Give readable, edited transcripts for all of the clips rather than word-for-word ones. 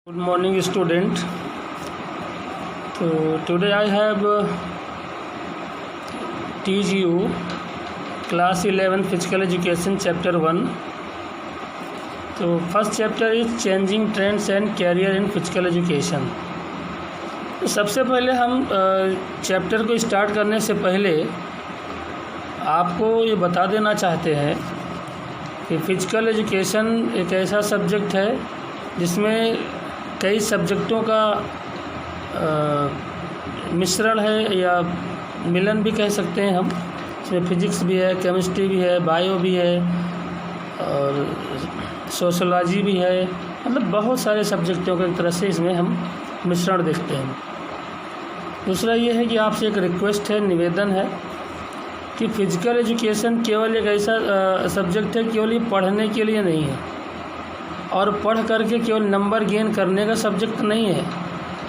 Good morning, student. So today I have teach you class 11 physical education chapter 1. So first chapter is changing trends and career in physical education. तो सबसे पहले हम chapter को start करने से पहले आपको ये बता देना चाहते हैं कि फ़िज़िकल एजुकेशन एक ऐसा सब्जेक्ट है जिसमें कई सब्जेक्टों का मिश्रण है या मिलन भी कह सकते हैं हम। इसमें फिज़िक्स भी है, केमिस्ट्री भी है, बायो भी है और सोशोलॉजी भी है, मतलब बहुत सारे सब्जेक्टों का एक तरह से इसमें हम मिश्रण देखते हैं। दूसरा ये है कि आपसे एक रिक्वेस्ट है, निवेदन है कि फ़िज़िकल एजुकेशन केवल एक ऐसा सब्जेक्ट है, केवल ये पढ़ने के लिए नहीं है और पढ़ करके केवल नंबर गेन करने का सब्जेक्ट नहीं है।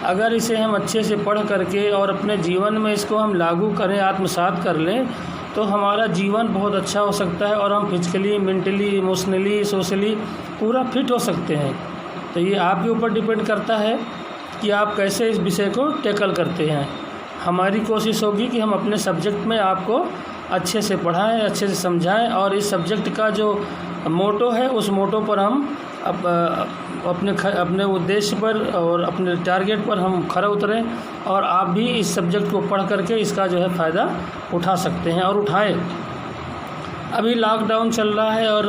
अगर इसे हम अच्छे से पढ़ करके और अपने जीवन में इसको हम लागू करें, आत्मसात कर लें, तो हमारा जीवन बहुत अच्छा हो सकता है और हम फिजिकली, मेंटली, इमोशनली, सोशली पूरा फिट हो सकते हैं। तो ये आपके ऊपर डिपेंड करता है कि आप कैसे इस विषय को टैकल करते हैं। हमारी कोशिश होगी कि हम अपने सब्जेक्ट में आपको अच्छे से पढ़ाएं, अच्छे से समझाएं और इस सब्जेक्ट का जो मोटो है उस मोटो पर हम अपने उद्देश्य पर और अपने टारगेट पर हम खरा उतरें और आप भी इस सब्जेक्ट को पढ़ करके इसका जो है फ़ायदा उठा सकते हैं और उठाएं। अभी लॉकडाउन चल रहा है और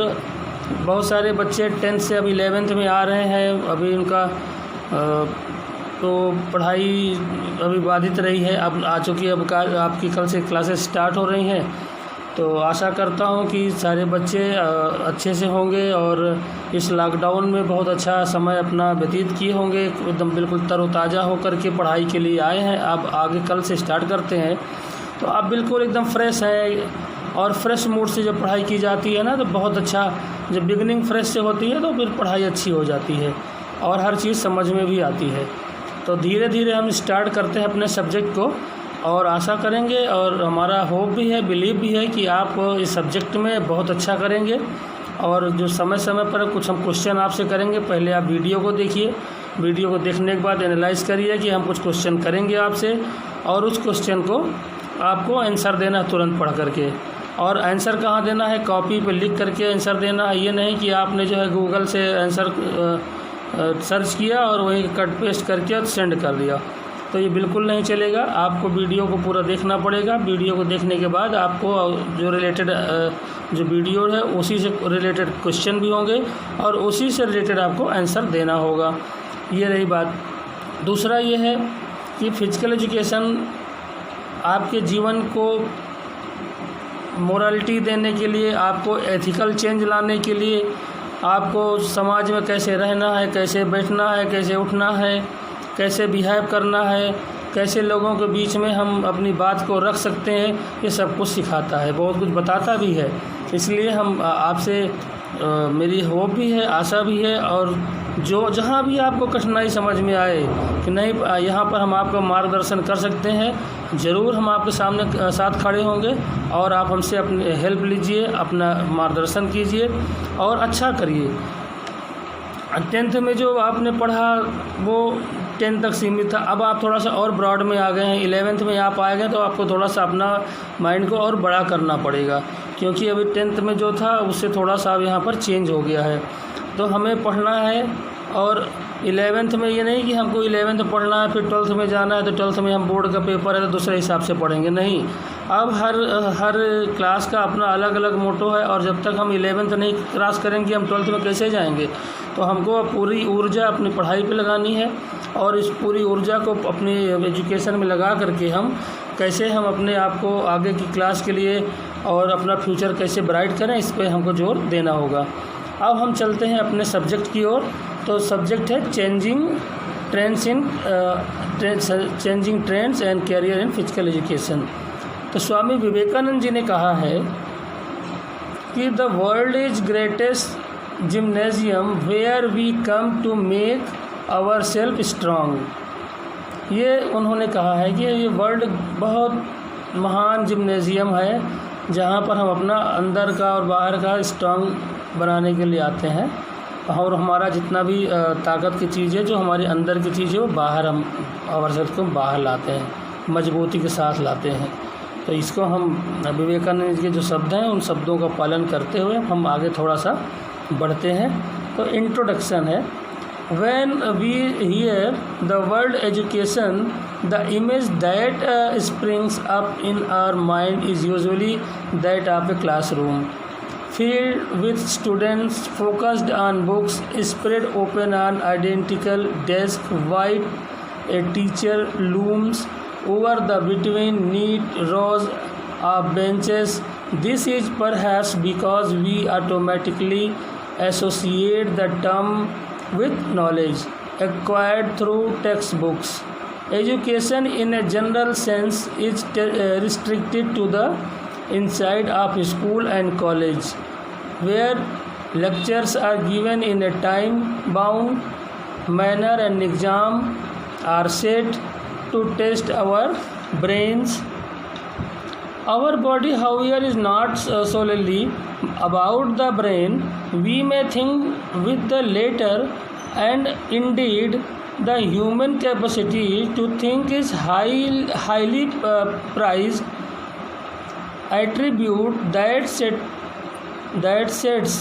बहुत सारे बच्चे 10th से अब 11th में आ रहे हैं। अभी उनका तो पढ़ाई अभी बाधित रही है, अब आ चुकी है। अब आपकी कल से क्लासेस स्टार्ट हो रही हैं, तो आशा करता हूं कि सारे बच्चे अच्छे से होंगे और इस लॉकडाउन में बहुत अच्छा समय अपना व्यतीत किए होंगे, एकदम बिल्कुल तरोताज़ा होकर के पढ़ाई के लिए आए हैं। अब आगे कल से स्टार्ट करते हैं तो आप बिल्कुल एकदम फ्रेश हैं और फ्रेश मूड से जब पढ़ाई की जाती है ना तो बहुत अच्छा, जब बिगनिंग फ्रेश से होती है तो फिर पढ़ाई अच्छी हो जाती है और हर चीज़ समझ में भी आती है। तो धीरे धीरे हम स्टार्ट करते हैं अपने सब्जेक्ट को और आशा करेंगे और हमारा होप भी है, बिलीव भी है कि आप इस सब्जेक्ट में बहुत अच्छा करेंगे। और जो समय समय पर कुछ हम क्वेश्चन आपसे करेंगे, पहले आप वीडियो को देखिए, वीडियो को देखने के बाद एनालाइज़ करिए कि हम कुछ क्वेश्चन करेंगे आपसे और उस क्वेश्चन को आपको आंसर देना है तुरंत पढ़ करके। और आंसर कहाँ देना है? कॉपी पे लिख करके आंसर देना है। ये नहीं कि आपने जो है गूगल से आंसर सर्च किया और वही कट पेस्ट करके सेंड कर दिया, तो ये बिल्कुल नहीं चलेगा। आपको वीडियो को पूरा देखना पड़ेगा। वीडियो को देखने के बाद आपको जो रिलेटेड जो वीडियो है उसी से रिलेटेड क्वेश्चन भी होंगे और उसी से रिलेटेड आपको आंसर देना होगा। ये रही बात। दूसरा ये है कि फ़िज़िकल एजुकेशन आपके जीवन को मोरालिटी देने के लिए, आपको एथिकल चेंज लाने के लिए, आपको समाज में कैसे रहना है, कैसे बैठना है, कैसे उठना है, कैसे बिहेव करना है, कैसे लोगों के बीच में हम अपनी बात को रख सकते हैं, ये सब कुछ सिखाता है, बहुत कुछ बताता भी है। इसलिए हम आपसे मेरी होप भी है, आशा भी है और जो जहाँ भी आपको कठिनाई समझ में आए कि नहीं यहाँ पर हम आपका मार्गदर्शन कर सकते हैं, ज़रूर हम आपके सामने साथ खड़े होंगे और आप हमसे अपनी हेल्प लीजिए, अपना मार्गदर्शन कीजिए और अच्छा करिए। 10th में जो आपने पढ़ा वो 10th तक सीमित था, अब आप थोड़ा सा और ब्रॉड में आ गए हैं, 11th में आप आ गए तो आपको थोड़ा सा अपना माइंड को और बड़ा करना पड़ेगा, क्योंकि अभी 10th में जो था उससे थोड़ा सा अब यहाँ पर चेंज हो गया है। तो हमें पढ़ना है और 11th में ये नहीं कि हमको 11th पढ़ना है फिर 12th में जाना है तो 12th में हम बोर्ड का पेपर है तो दूसरे हिसाब से पढ़ेंगे, नहीं। अब हर क्लास का अपना अलग अलग मोटो है और जब तक हम 11th नहीं क्रॉस करेंगे हम 12th में कैसे जाएंगे। तो हमको पूरी ऊर्जा अपनी पढ़ाई पे लगानी है और इस पूरी ऊर्जा को अपनी एजुकेशन में लगा करके हम कैसे हम अपने आप को आगे की क्लास के लिए और अपना फ्यूचर कैसे ब्राइट करें, इस पर हमको जोर देना होगा। अब हम चलते हैं अपने सब्जेक्ट की ओर। तो सब्जेक्ट है changing trends and career in physical education. तो स्वामी विवेकानंद जी ने कहा है कि the world is greatest gymnasium where we come to make our self strong. ये उन्होंने कहा है कि ये वर्ल्ड बहुत महान जिम्नेजियम है जहाँ पर हम अपना अंदर का और बाहर का स्ट्रांग बनाने के लिए आते हैं। और हमारा जितना भी ताकत की चीज़ है, जो हमारे अंदर की चीज़ है, वो बाहर हम आवश्यक को बाहर लाते हैं, मजबूती के साथ लाते हैं। तो इसको हम विवेकानंद के जो शब्द हैं, उन शब्दों का पालन करते हुए हम आगे थोड़ा सा बढ़ते हैं। तो इंट्रोडक्शन है। When we hear the word education, the image that springs up in our mind is usually that of a classroom filled with students focused on books spread open on identical desks while a teacher looms over the between neat rows of benches. This is perhaps because we automatically associate the term with knowledge acquired through textbooks. Education in a general sense is restricted to the inside of school and college, where lectures are given in a time-bound manner and exams are set to test our brains. Our body, however, is not solely about the brain. We may think with the latter, and indeed the human capacity to think is highly prized attribute that sets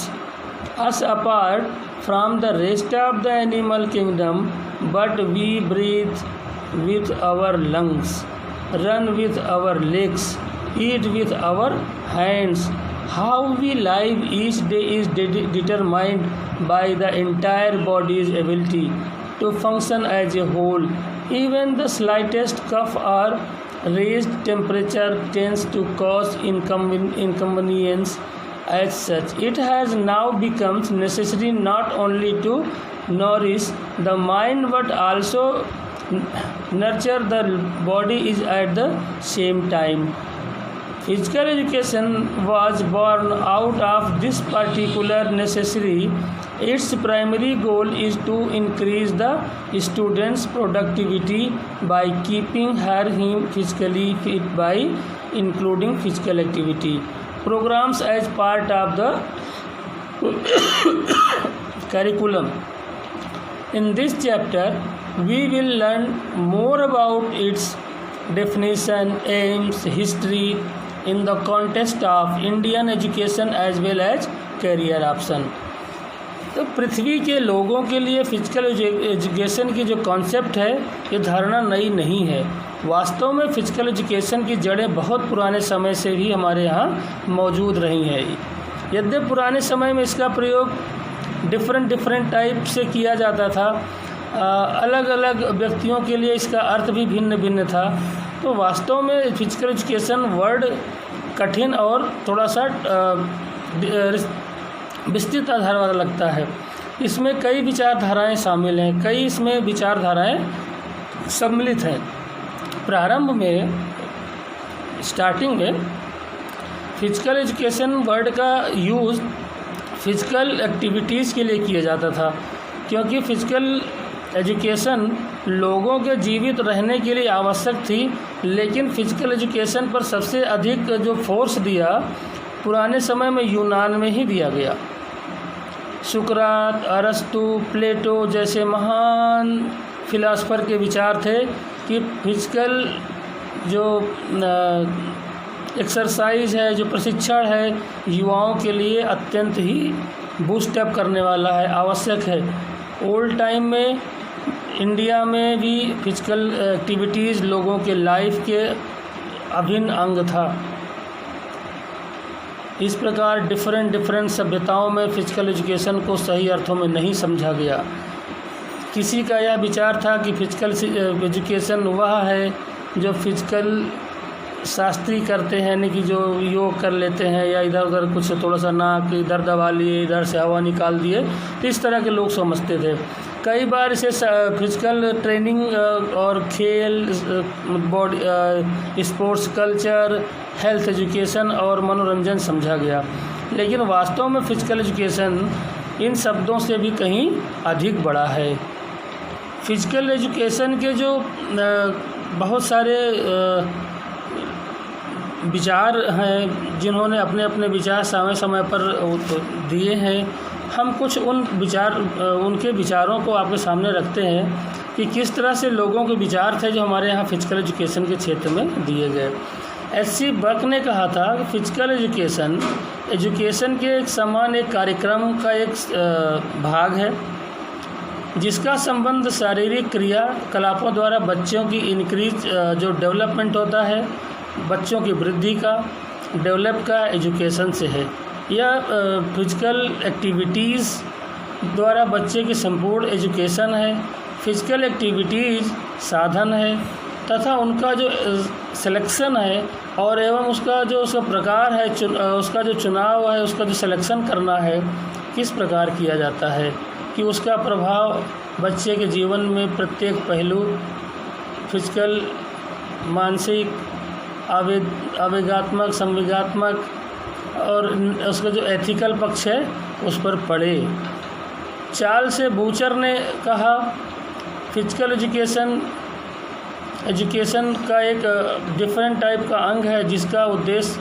us apart from the rest of the animal kingdom. But we breathe with our lungs, run with our legs, eat with our hands. How we live each day is determined by the entire body's ability to function as a whole. Even the slightest cough or raised temperature tends to cause inconvenience. As such, it has now become necessary not only to nourish the mind but also nurture the body is at the same time. Physical education was born out of this particular necessity. Its primary goal is to increase the student's productivity by keeping him physically fit by including physical activity programs as part of the curriculum. In this chapter, we will learn more about its definition, aims, history, in the context of Indian education as well as career option. तो पृथ्वी के लोगों के लिए physical education की जो concept है, ये धारणा नई नहीं है। वास्तव में फिजिकल एजुकेशन की जड़ें बहुत पुराने समय से ही हमारे यहाँ मौजूद रही हैं। यद्यपि पुराने समय में इसका प्रयोग डिफरेंट टाइप से किया जाता था, अलग अलग व्यक्तियों के लिए इसका अर्थ भी भिन्न भिन्न था। तो वास्तव में फिजिकल एजुकेशन वर्ड कठिन और थोड़ा सा विस्तृत आधार वाला लगता है। इसमें कई विचारधाराएं शामिल हैं, कई इसमें विचारधाराएं सम्मिलित हैं। प्रारंभ में स्टार्टिंग में फिजिकल एजुकेशन वर्ड का यूज़ फिजिकल एक्टिविटीज़ के लिए किया जाता था, क्योंकि फिजिकल एजुकेशन लोगों के जीवित रहने के लिए आवश्यक थी। लेकिन फिजिकल एजुकेशन पर सबसे अधिक जो फोर्स दिया पुराने समय में यूनान में ही दिया गया। सुकरात, अरस्तु, प्लेटो जैसे महान फिलासफर के विचार थे कि फिजिकल जो एक्सरसाइज है, जो प्रशिक्षण है, युवाओं के लिए अत्यंत ही बूस्ट अप करने वाला है, आवश्यक है। ओल्ड टाइम में इंडिया में भी फिजिकल एक्टिविटीज़ लोगों के लाइफ के अभिन्न अंग था। इस प्रकार डिफरेंट सभ्यताओं में फिजिकल एजुकेशन को सही अर्थों में नहीं समझा गया। किसी का यह विचार था कि फिजिकल एजुकेशन वह है जो फिजिकल शास्त्री करते हैं, यानी कि जो योग कर लेते हैं या इधर उधर कुछ थोड़ा सा नाक इधर दबा लिए, इधर से हवा निकाल दिए, तो इस तरह के लोग समझते थे। कई बार इसे फिजिकल ट्रेनिंग और खेल, body sports culture, health education और मनोरंजन समझा गया। लेकिन वास्तव में फिजिकल एजुकेशन इन शब्दों से भी कहीं अधिक बड़ा है। फिजिकल एजुकेशन के जो बहुत सारे विचार हैं, जिन्होंने अपने अपने विचार समय समय पर दिए हैं, हम कुछ उनके विचारों को आपके सामने रखते हैं कि किस तरह से लोगों के विचार थे जो हमारे यहाँ फिजिकल एजुकेशन के क्षेत्र में दिए गए। एच.सी. बक ने कहा था कि फिजिकल एजुकेशन के एक समान एक कार्यक्रम का एक भाग है जिसका संबंध शारीरिक क्रियाकलापों द्वारा बच्चों की इंक्रीज जो डेवलपमेंट होता है, बच्चों की वृद्धि का डेवलप का एजुकेशन से है। यह फिजिकल एक्टिविटीज़ द्वारा बच्चे की संपूर्ण एजुकेशन है। फिजिकल एक्टिविटीज़ साधन है तथा उनका जो सिलेक्शन है और एवं उसका प्रकार है, उसका जो चुनाव है, उसका जो सिलेक्शन करना है किस प्रकार किया जाता है कि उसका प्रभाव बच्चे के जीवन में प्रत्येक पहलू फिजिकल, मानसिक, आवेगात्मक, संवेगात्मक और उसका जो एथिकल पक्ष है उस पर पड़े। चार्ल्स बूचर ने कहा फिजिकल एजुकेशन का एक डिफरेंट टाइप का अंग है जिसका उद्देश्य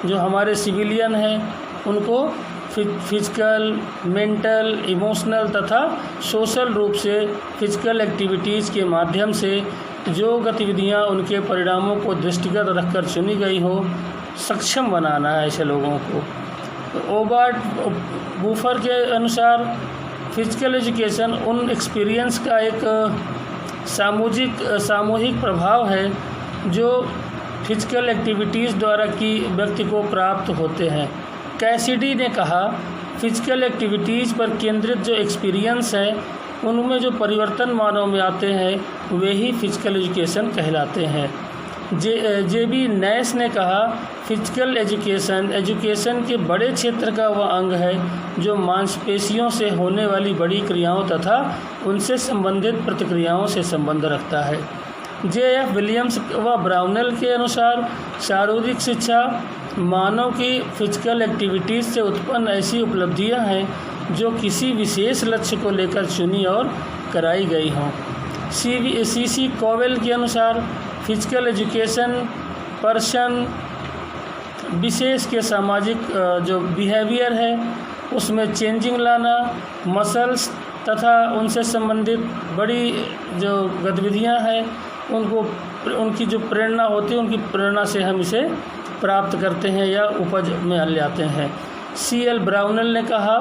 जो हमारे सिविलियन हैं उनको फिजिकल, मेंटल, इमोशनल तथा सोशल रूप से फिजिकल एक्टिविटीज़ के माध्यम से जो गतिविधियां उनके परिणामों को दृष्टिगत रखकर चुनी गई हो सक्षम बनाना है ऐसे लोगों को। ओबर्ट बूफर के अनुसार फिजिकल एजुकेशन उन एक्सपीरियंस का एक सामूहिक प्रभाव है जो फिजिकल एक्टिविटीज़ द्वारा की व्यक्ति को प्राप्त होते हैं। कैसिडी ने कहा फिजिकल एक्टिविटीज़ पर केंद्रित जो एक्सपीरियंस है उनमें जो परिवर्तन मानव में आते हैं वे ही फिजिकल एजुकेशन कहलाते हैं। जे.बी. नैश ने कहा फिजिकल एजुकेशन के बड़े क्षेत्र का वह अंग है जो मांसपेशियों से होने वाली बड़ी क्रियाओं तथा उनसे संबंधित प्रतिक्रियाओं से संबंध रखता है। जे.एफ. विलियम्स व ब्राउनेल के अनुसार शारीरिक शिक्षा मानव की फिजिकल एक्टिविटीज़ से उत्पन्न ऐसी उपलब्धियां हैं जो किसी विशेष लक्ष्य को लेकर चुनी और कराई गई हों। सी.सी. कोवेल के अनुसार फिजिकल एजुकेशन पर्सन विशेष के सामाजिक जो बिहेवियर है उसमें चेंजिंग लाना, मसल्स तथा उनसे संबंधित बड़ी जो गतिविधियां हैं उनकी जो प्रेरणा होती है उनकी प्रेरणा से हम इसे प्राप्त करते हैं या उपज में ले आते हैं। सी.एल. ब्राउनेल ने कहा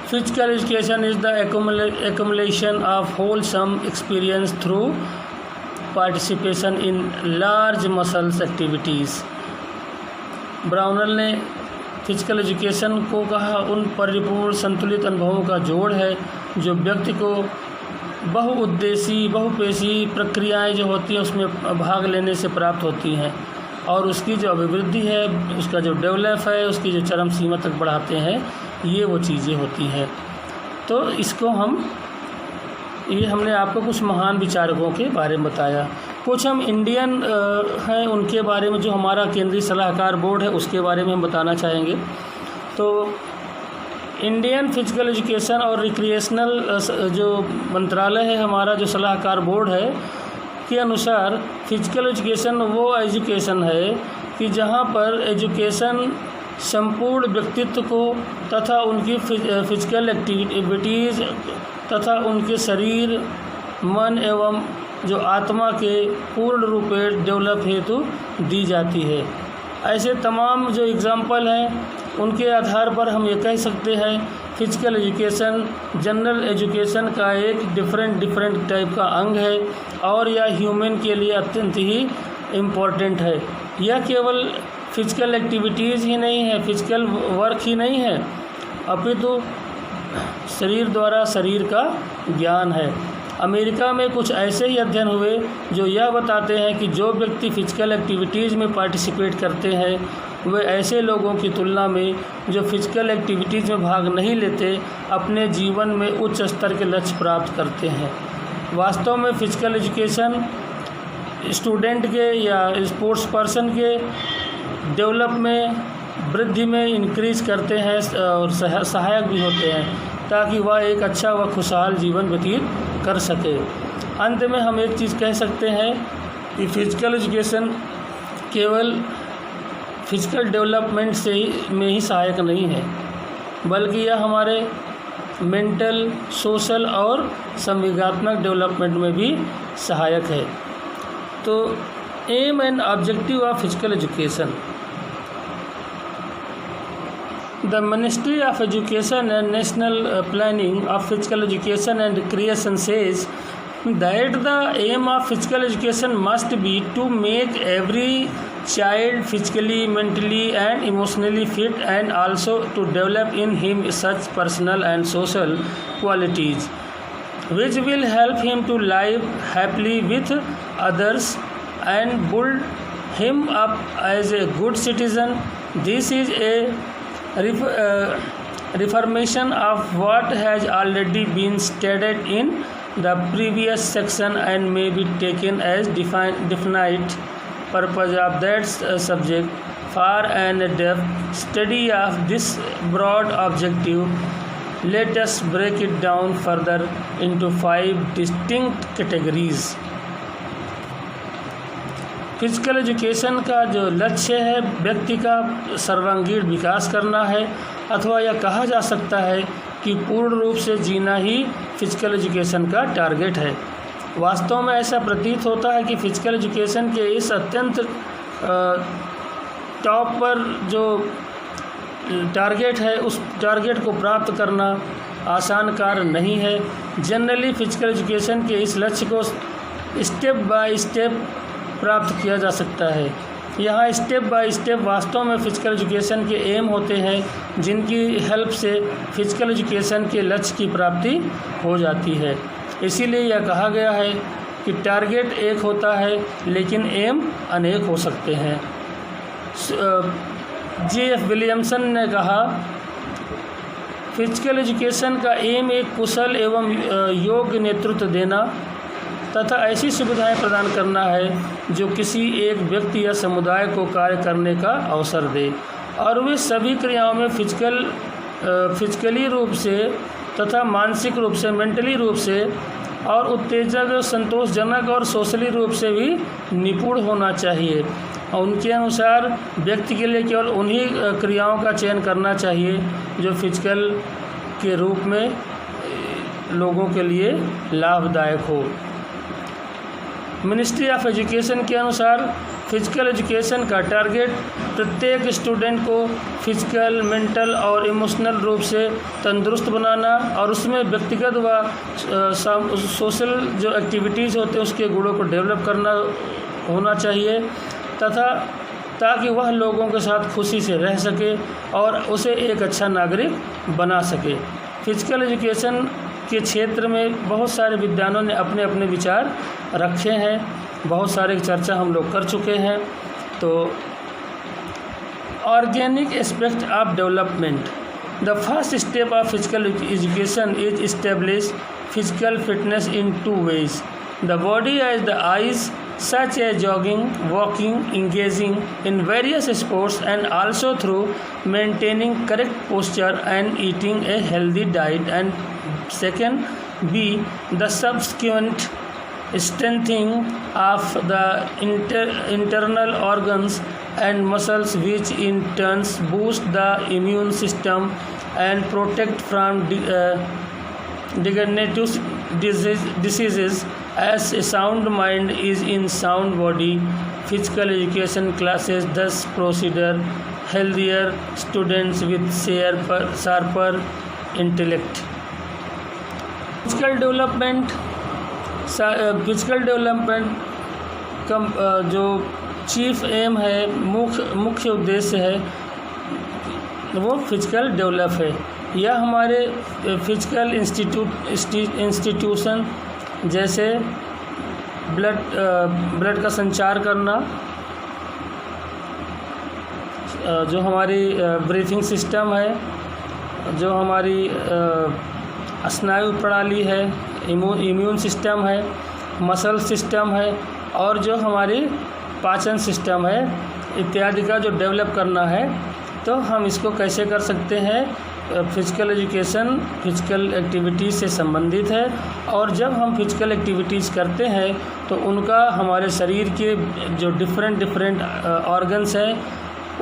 physical education is the accumulation of wholesome experience through participation in large muscles activities. Brownell ने फिजिकल एजुकेशन को कहा उन परिपूर्ण संतुलित अनुभवों का जोड़ है जो व्यक्ति को बहुपेशी प्रक्रियाएं जो होती हैं उसमें भाग लेने से प्राप्त होती हैं और उसकी जो अभिवृद्धि है, उसका जो डेवलप है, उसकी जो चरम सीमा तक बढ़ाते हैं, ये वो चीज़ें होती हैं। तो इसको हमने आपको कुछ महान विचारकों के बारे में बताया। कुछ हम इंडियन हैं उनके बारे में, जो हमारा केंद्रीय सलाहकार बोर्ड है उसके बारे में हम बताना चाहेंगे। तो इंडियन फिजिकल एजुकेशन और रिक्रिएशनल जो मंत्रालय है हमारा, जो सलाहकार बोर्ड है, के अनुसार फिजिकल एजुकेशन वो एजुकेशन है कि जहाँ पर एजुकेशन संपूर्ण व्यक्तित्व को तथा उनकी फिजिकल एक्टिविटीज़ तथा उनके शरीर, मन एवं जो आत्मा के पूर्ण रूप में डेवलप हेतु दी जाती है। ऐसे तमाम जो एग्जाम्पल हैं उनके आधार पर हम ये कह सकते हैं फिजिकल एजुकेशन जनरल एजुकेशन का एक डिफरेंट टाइप का अंग है और यह ह्यूमन के लिए अत्यंत ही इम्पोर्टेंट है। यह केवल फिजिकल एक्टिविटीज़ ही नहीं है, फिजिकल वर्क ही नहीं है, अपितु शरीर द्वारा शरीर का ज्ञान है। अमेरिका में कुछ ऐसे ही अध्ययन हुए जो यह बताते हैं कि जो व्यक्ति फिजिकल एक्टिविटीज़ में पार्टिसिपेट करते हैं वे ऐसे लोगों की तुलना में जो फिजिकल एक्टिविटीज़ में भाग नहीं लेते अपने जीवन में उच्च स्तर के लक्ष्य प्राप्त करते हैं। वास्तव में फिजिकल एजुकेशन स्टूडेंट के या स्पोर्ट्स पर्सन के डेवलप में, वृद्धि में इंक्रीज करते हैं और सहायक भी होते हैं ताकि वह एक अच्छा व खुशहाल जीवन व्यतीत कर सके। अंत में हम एक चीज़ कह सकते हैं कि फिजिकल एजुकेशन केवल फिजिकल डेवलपमेंट में ही सहायक नहीं है, बल्कि यह हमारे मेंटल, सोशल और संवेगात्मक डेवलपमेंट में भी सहायक है। तो aim and objective of physical education. The Ministry of Education and National Planning of Physical Education and Recreation says that the aim of physical education must be to make every child physically, mentally and emotionally fit, and also to develop in him such personal and social qualities which will help him to live happily with others and build him up as a good citizen. This is a reformation of what has already been stated in the previous section and may be taken as definite purpose of that subject. For an in-depth study of this broad objective, let us break it down further into 5 distinct categories. Physical education का जो लक्ष्य है व्यक्ति का सर्वांगीण विकास करना है, अथवा यह कहा जा सकता है कि पूर्ण रूप से जीना ही फिजिकल एजुकेशन का टारगेट है। वास्तव में ऐसा प्रतीत होता है कि फिजिकल एजुकेशन के इस अत्यंत टॉप पर जो टारगेट है, उस टारगेट को प्राप्त करना आसान कार्य नहीं है। जनरली फिजिकल एजुकेशन के इस लक्ष्य को स्टेप बाय स्टेप प्राप्त किया जा सकता है। यहाँ स्टेप बाय स्टेप वास्तव में फ़िज़िकल एजुकेशन के एम होते हैं, जिनकी हेल्प से फ़िज़िकल एजुकेशन के लक्ष्य की प्राप्ति हो जाती है। इसीलिए यह कहा गया है कि टारगेट एक होता है लेकिन एम अनेक हो सकते हैं। J.F. विलियमसन ने कहा, फिजिकल एजुकेशन का एम एक कुशल एवं योग्य नेतृत्व देना तथा ऐसी सुविधाएं प्रदान करना है जो किसी एक व्यक्ति या समुदाय को कार्य करने का अवसर दे, और वे सभी क्रियाओं में फिजिकली रूप से तथा मानसिक रूप से, मेंटली रूप से और उत्तेजक, संतोषजनक और सोशली रूप से भी निपुण होना चाहिए। उनके अनुसार व्यक्ति के लिए केवल उन्हीं क्रियाओं का चयन करना चाहिए जो फिजिकल के रूप में लोगों के लिए लाभदायक हो। मिनिस्ट्री ऑफ एजुकेशन के अनुसार फिजिकल एजुकेशन का टारगेट प्रत्येक स्टूडेंट को फिजिकल, मेंटल और इमोशनल रूप से तंदुरुस्त बनाना और उसमें व्यक्तिगत व सोशल जो एक्टिविटीज़ होते हैं उसके गुणों को डेवलप करना होना चाहिए, तथा ताकि वह लोगों के साथ खुशी से रह सके और उसे एक अच्छा नागरिक बना सके। फिजिकल एजुकेशन के क्षेत्र में बहुत सारे विद्वानों ने अपने अपने विचार रखे हैं, बहुत सारे चर्चा हम लोग कर चुके हैं। तो organic aspect of development. The first step of physical education is establish physical fitness in 2 ways, the body as the eyes such as jogging, walking, engaging in various sports, and also through maintaining correct posture and eating a healthy diet. And second, B, the subsequent strengthening of the internal organs and muscles, which in turn boost the immune system and protect from degenerative diseases. As a sound mind is in sound body, physical education classes thus procedure healthier students with sharper intellect. Physical development का जो chief M है, मुख्य उद्देश्य है, वो physical develop है। यह हमारे फिजिकल इंस्टीट्यूशन जैसे ब्लड का संचार करना, जो हमारी ब्रीथिंग सिस्टम है, जो हमारी स्नायु प्रणाली है, इम्यून सिस्टम है, मसल सिस्टम है, और जो हमारी पाचन सिस्टम है इत्यादि का जो डेवलप करना है, तो हम इसको कैसे कर सकते हैं। फिजिकल एजुकेशन फिजिकल एक्टिविटीज़ से संबंधित है, और जब हम फिजिकल एक्टिविटीज़ करते हैं तो उनका हमारे शरीर के जो डिफरेंट ऑर्गन्स हैं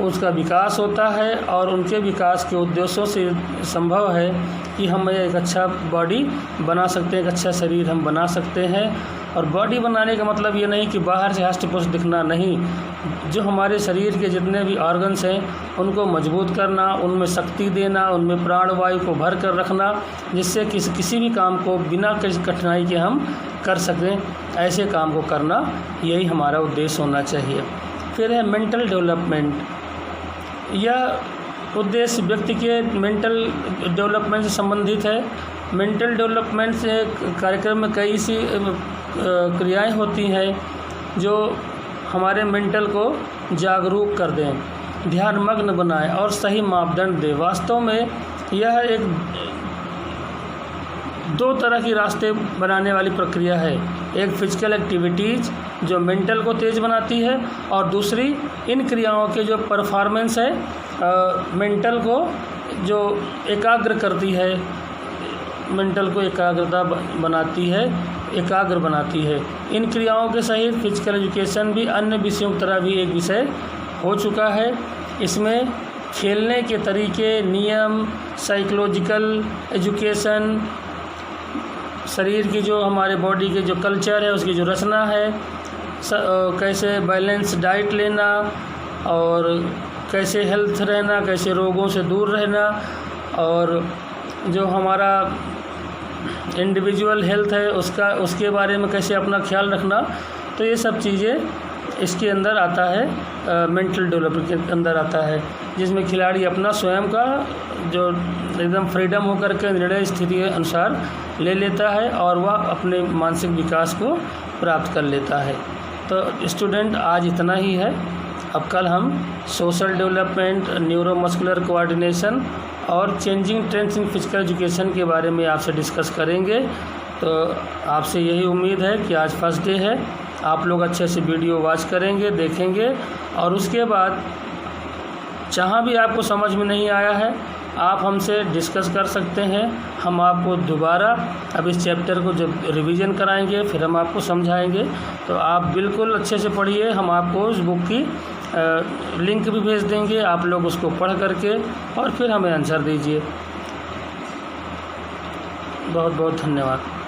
उसका विकास होता है और उनके विकास के उद्देश्यों से संभव है कि हम एक अच्छा बॉडी बना सकते हैं, एक अच्छा शरीर हम बना सकते हैं। और बॉडी बनाने का मतलब ये नहीं कि बाहर से हष्ट-पुष्ट दिखना नहीं, जो हमारे शरीर के जितने भी ऑर्गन्स हैं उनको मजबूत करना, उनमें शक्ति देना, उनमें प्राणवायु को भर कर रखना, जिससे किसी भी काम को बिना किसी कठिनाई के हम कर सकें, ऐसे काम को करना, यही हमारा उद्देश्य होना चाहिए। फिर है मेंटल डेवलपमेंट। यह उद्देश्य व्यक्ति के मेंटल डेवलपमेंट से संबंधित है। मेंटल डेवलपमेंट से कार्यक्रम में कई सी क्रियाएं होती हैं जो हमारे मेंटल को जागरूक कर दें, ध्यानमग्न बनाएं और सही मापदंड दें। वास्तव में यह एक दो तरह की रास्ते बनाने वाली प्रक्रिया है। एक फिजिकल एक्टिविटीज़ जो मेंटल को तेज़ बनाती है और दूसरी इन क्रियाओं के जो परफॉर्मेंस है मेंटल को जो एकाग्र करती है, मेंटल को एकाग्रता बनाती है, एकाग्र बनाती है। इन क्रियाओं के सहित फिजिकल एजुकेशन भी अन्य विषयों की तरह भी एक विषय हो चुका है। इसमें खेलने के तरीके, नियम, साइकोलॉजिकल एजुकेशन, शरीर की जो हमारे बॉडी के जो कल्चर है उसकी जो रचना है, कैसे बैलेंस डाइट लेना और कैसे हेल्थ रहना, कैसे रोगों से दूर रहना, और जो हमारा इंडिविजुअल हेल्थ है उसके बारे में कैसे अपना ख्याल रखना, तो ये सब चीज़ें इसके अंदर आता है, मेंटल डेवलपमेंट के अंदर आता है, जिसमें खिलाड़ी अपना स्वयं का जो एकदम फ्रीडम होकर के निर्णय स्थिति के अनुसार ले लेता है और वह अपने मानसिक विकास को प्राप्त कर लेता है। तो स्टूडेंट आज इतना ही है। अब कल हम सोशल डेवलपमेंट, न्यूरोमस्कुलर कोऑर्डिनेशन और changing trends in physical education के बारे में आपसे डिस्कस करेंगे। तो आपसे यही उम्मीद है कि आज फर्स्ट डे है, आप लोग अच्छे से वीडियो वॉच करेंगे, देखेंगे, और उसके बाद जहाँ भी आपको समझ में नहीं आया है आप हमसे डिस्कस कर सकते हैं। हम आपको दोबारा अब इस चैप्टर को जब रिवीजन कराएंगे फिर हम आपको समझाएंगे। तो आप बिल्कुल अच्छे से पढ़िए। हम आपको उस बुक की लिंक भी भेज देंगे, आप लोग उसको पढ़ करके और फिर हमें आंसर दीजिए। बहुत बहुत धन्यवाद।